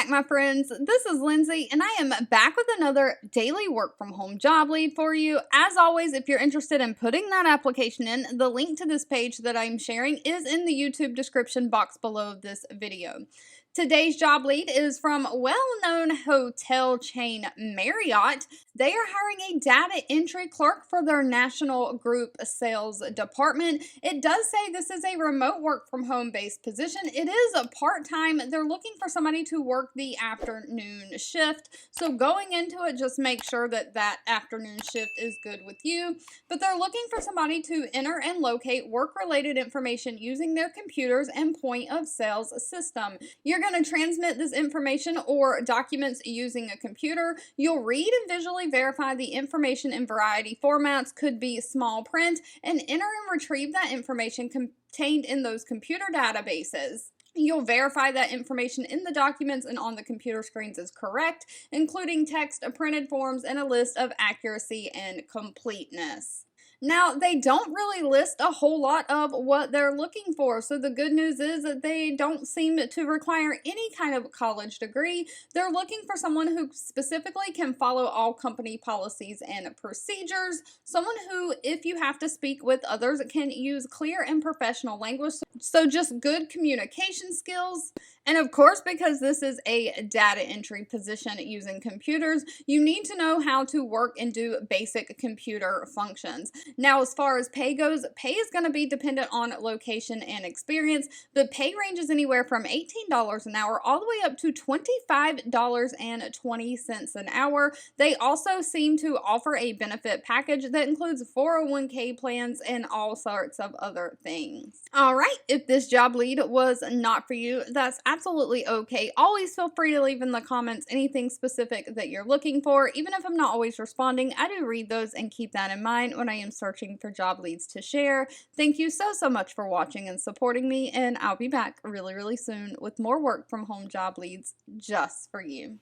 back, my friends. This is Lindsay, and I am back with another daily work from home job lead for you. As always, if you're interested in putting that application in, the link to this page that I'm sharing is in the YouTube description box below this video. Today's job lead is from well-known hotel chain Marriott. They are hiring a data entry clerk for their national group sales department. It does say this is a remote work from home based position. It is a part-time. They're looking for somebody to work the afternoon shift. So going into it, just make sure that that afternoon shift is good with you. But they're looking for somebody to enter and locate work-related information using their computers and point of sales system. You're going to transmit this information or documents using a computer. You'll read and visually verify the information in variety formats, could be small print, and enter and retrieve that information contained in those computer databases. You'll verify that information in the documents and on the computer screens is correct, including text, printed forms, and a list of accuracy and completeness. Now, they don't really list a whole lot of what they're looking for, so the good news is that they don't seem to require any kind of college degree. They're looking for someone who specifically can follow all company policies and procedures, someone who, if you have to speak with others, can use clear and professional language, so just good communication skills. And of course, because this is a data entry position using computers, you need to know how to work and do basic computer functions. Now, as far as pay goes, pay is going to be dependent on location and experience. The pay ranges anywhere from $18 an hour all the way up to $25.20 an hour. They also seem to offer a benefit package that includes 401k plans and all sorts of other things. All right, if this job lead was not for you, that's absolutely okay. Always feel free to leave in the comments anything specific that you're looking for. Even if I'm not always responding, I do read those and keep that in mind when I am searching for job leads to share. Thank you so much for watching and supporting me, and I'll be back really soon with more work from home job leads just for you.